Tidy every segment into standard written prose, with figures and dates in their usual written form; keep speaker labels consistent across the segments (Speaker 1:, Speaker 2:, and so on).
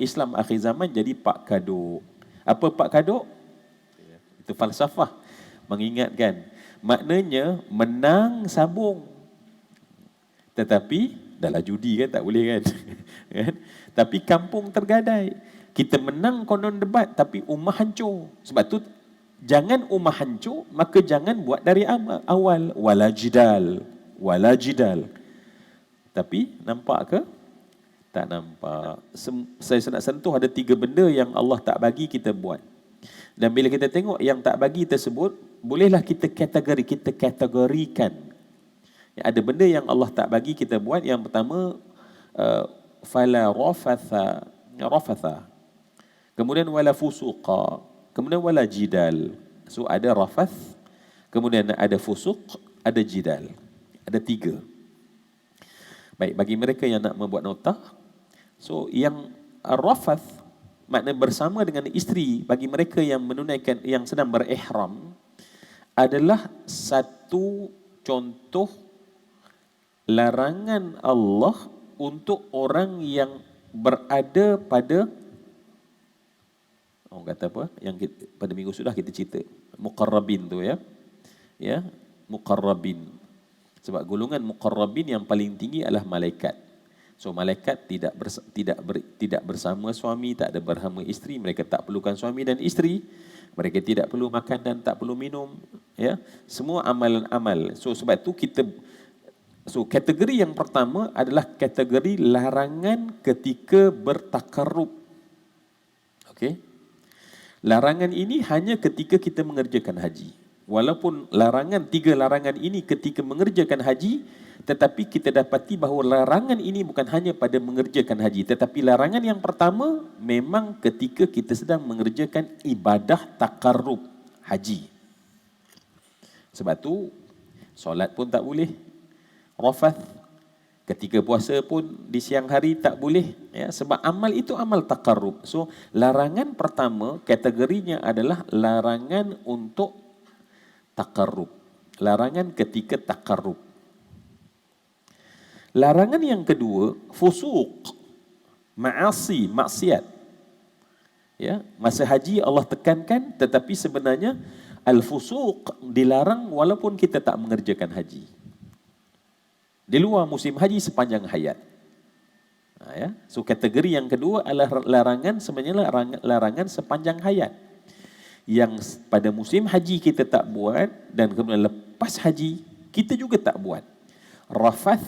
Speaker 1: Islam akhir zaman jadi Pak Kaduk. Apa Pak Kaduk? Itu falsafah. Mengingatkan. Maknanya menang sabung. Tetapi dalam judi kan tak boleh kan. Kan? Tapi kampung tergadai. Kita menang konon debat tapi rumah hancur. Sebab tu jangan rumah hancur, maka jangan buat dari awal. Wala jidal. Tapi nampak ke? Tak nampak. Saya nak sentuh ada 3 benda yang Allah tak bagi kita buat. Dan bila kita tengok yang tak bagi tersebut, bolehlah kita kategorikan. Ada benda yang Allah tak bagi kita buat. Yang pertama, fala rafatha. Kemudian wala fusuqa. Kemudian wala jidal. So ada rafath, kemudian ada fusuq, ada jidal. Ada 3. Baik, bagi mereka yang nak membuat nota, so yang rafath makna bersama dengan isteri bagi mereka yang menunaikan, yang sedang berihram, adalah satu contoh larangan Allah untuk orang yang berada pada, orang kata apa, yang kita, pada minggu sudah kita cerita muqarrabin tu ya. Ya, muqarrabin. Sebab golongan muqarrabin yang paling tinggi adalah malaikat. So malaikat tidak bersama suami, tak ada bersama isteri, mereka tak perlukan suami dan isteri, mereka tidak perlu makan dan tak perlu minum, ya. Semua amalan-amal. So sebab tu kategori yang pertama adalah kategori larangan ketika bertakarrub. Okey. Larangan ini hanya ketika kita mengerjakan haji. Walaupun larangan, 3 larangan ini ketika mengerjakan haji, tetapi kita dapati bahawa larangan ini bukan hanya pada mengerjakan haji, tetapi larangan yang pertama memang ketika kita sedang mengerjakan ibadah takarrub haji. Sebab tu solat pun tak boleh, rafath, ketika puasa pun di siang hari tak boleh, ya, sebab amal itu amal takarrub. So larangan pertama kategorinya adalah larangan untuk takarrub. Larangan ketika takarrub. Larangan yang kedua, fusuq, ma'asi, maksiat. Ya, masa haji Allah tekankan, tetapi sebenarnya al-fusuq dilarang walaupun kita tak mengerjakan haji. Di luar musim haji sepanjang hayat. Ya. So kategori yang kedua adalah larangan, sebenarnya larangan sepanjang hayat. Yang pada musim haji kita tak buat, dan kemudian lepas haji kita juga tak buat. Rafath,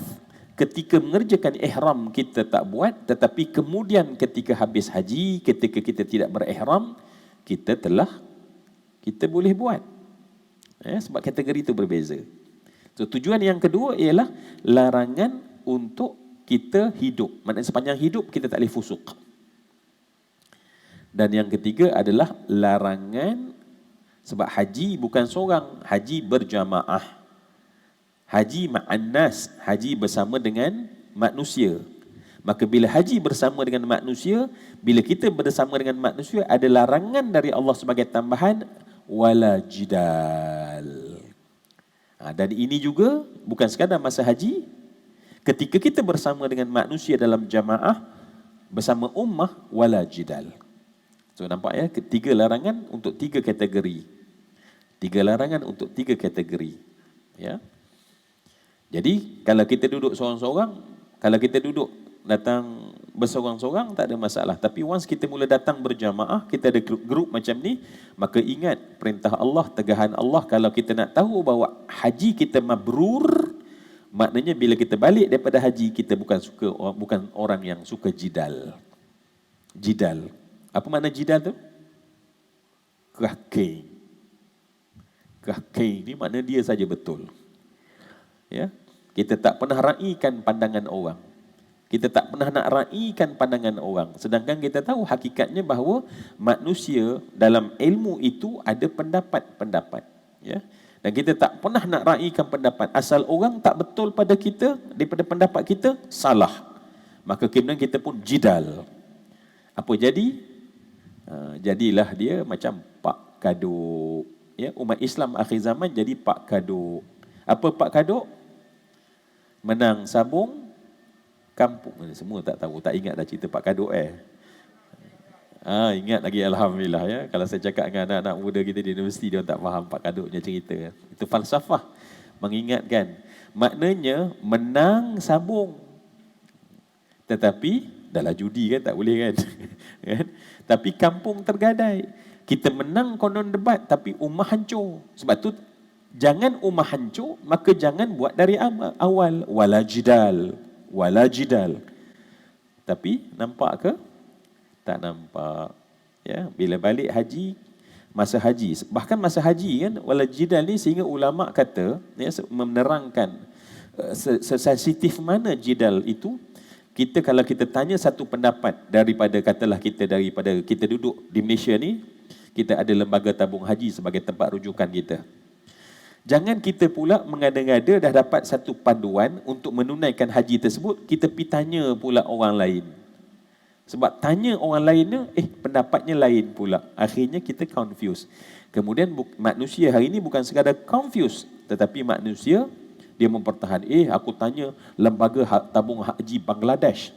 Speaker 1: ketika mengerjakan ihram kita tak buat, tetapi kemudian ketika habis haji, ketika kita tidak berihram, kita boleh buat. Ya, sebab kategori itu berbeza. So tujuan yang kedua ialah larangan untuk kita hidup. Maksudnya sepanjang hidup kita tak boleh fusuk. Dan yang ketiga adalah larangan, sebab haji bukan seorang, haji berjamaah. Haji ma'annas, haji bersama dengan manusia. Maka bila haji bersama dengan manusia, bila kita bersama dengan manusia, ada larangan dari Allah sebagai tambahan, wala jidal. Dan ini juga bukan sekadar masa haji, ketika kita bersama dengan manusia dalam jamaah, bersama ummah, wala jidal. So nampak ya, 3 larangan untuk 3 kategori. 3 larangan untuk 3 kategori. Ya. Jadi kalau kita duduk seorang-seorang, kalau kita duduk datang berseorang-seorang tak ada masalah. Tapi once kita mula datang berjamaah, kita ada grup macam ni, maka ingat perintah Allah, tegahan Allah. Kalau kita nak tahu bahawa haji kita mabrur, maknanya bila kita balik daripada haji, kita bukan orang yang suka jidal. Jidal. Apa makna jidal tu? Kahkein. Kahkein ni makna dia saja betul. Ya. Kita tak pernah raikan pandangan orang. Kita tak pernah nak raikan pandangan orang. Sedangkan kita tahu hakikatnya bahawa manusia dalam ilmu itu ada pendapat-pendapat. Ya. Dan kita tak pernah nak raikan pendapat. Asal orang tak betul pada kita, daripada pendapat kita, salah. Maka kemudian kita pun jidal. Apa jadi? Jadilah dia macam Pak Kaduk. Ya, umat Islam akhir zaman jadi Pak Kaduk. Apa Pak Kaduk? Menang sabung, kampung. Semua tak tahu, tak ingat dah cerita Pak Kaduk . Ingat lagi Alhamdulillah ya. Kalau saya cakap dengan anak-anak muda kita di universiti, dia tak faham Pak Kaduknya cerita. Itu falsafah. Mengingatkan. Maknanya menang sabung. Tetapi dalam judi kan tak boleh kan. Kan? Tapi kampung tergadai. Kita menang konon debat tapi rumah hancur. Sebab tu jangan rumah hancur, maka jangan buat dari awal. Wala jidal. Tapi nampak ke? Tak nampak. Ya, bila balik haji, masa haji, bahkan masa haji kan, wala jidal ni sehingga ulama kata, ya, menerangkan sesensitif mana jidal itu. Kita kalau kita tanya satu pendapat daripada daripada kita duduk di Malaysia ni, kita ada lembaga tabung haji sebagai tempat rujukan kita. Jangan kita pula mengada-ngada dah dapat satu panduan untuk menunaikan haji tersebut, kita pergi tanya pula orang lain. Sebab tanya orang lainnya, pendapatnya lain pula. Akhirnya kita confuse. Kemudian manusia hari ini bukan sekadar confuse, tetapi manusia dia mempertahan. Aku tanya lembaga tabung haji Bangladesh,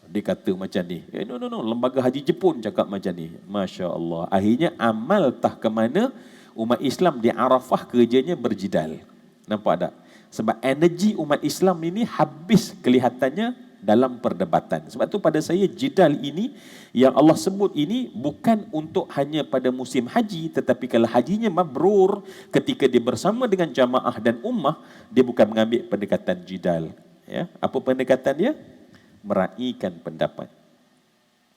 Speaker 1: dia kata macam ni. No, lembaga haji Jepun cakap macam ni. Masya Allah. Akhirnya amal tah ke mana umat Islam di Arafah kerjanya berjidal. Nampak tak? Sebab energi umat Islam ini habis kelihatannya dalam perdebatan. Sebab tu pada saya jidal ini yang Allah sebut ini bukan untuk hanya pada musim haji, tetapi kalau hajinya mabrur, ketika dia bersama dengan jamaah dan ummah, dia bukan mengambil pendekatan jidal. Ya, apa pendekatan dia? Meraihkan pendapat.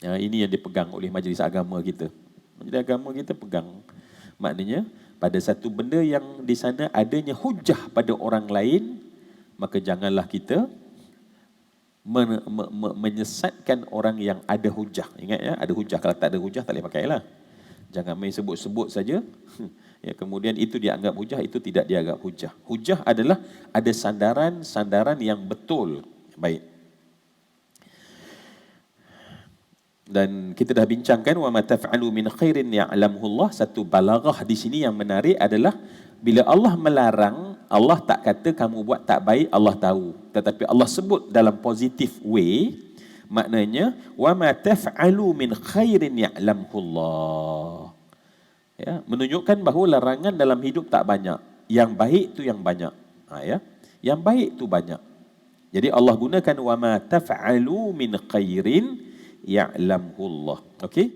Speaker 1: Ya, ini yang dipegang oleh majlis agama kita. Majlis agama kita pegang. Maknanya pada satu benda yang di sana adanya hujah pada orang lain, maka janganlah kita menyesatkan orang yang ada hujah. Ingat ya, ada hujah. Kalau tak ada hujah, tak boleh pakailah. Jangan main sebut-sebut saja. Ya, kemudian itu dianggap hujah, itu tidak dianggap hujah. Hujah adalah ada sandaran-sandaran yang betul. Baik. Dan kita dah bincangkan wa ma taf'alu min khairin ya'lamuhu Allah. Satu balaghah di sini yang menarik adalah bila Allah melarang, Allah tak kata kamu buat tak baik, Allah tahu. Tetapi Allah sebut dalam positif way, maknanya wa ma taf'alu min khairin ya'lamuhu Allah. Ya, menunjukkan bahawa larangan dalam hidup tak banyak. Yang baik tu yang banyak. Ya. Yang baik tu banyak. Jadi Allah gunakan wa ma taf'alu min khairin ya'lamuhu Allah. Okey?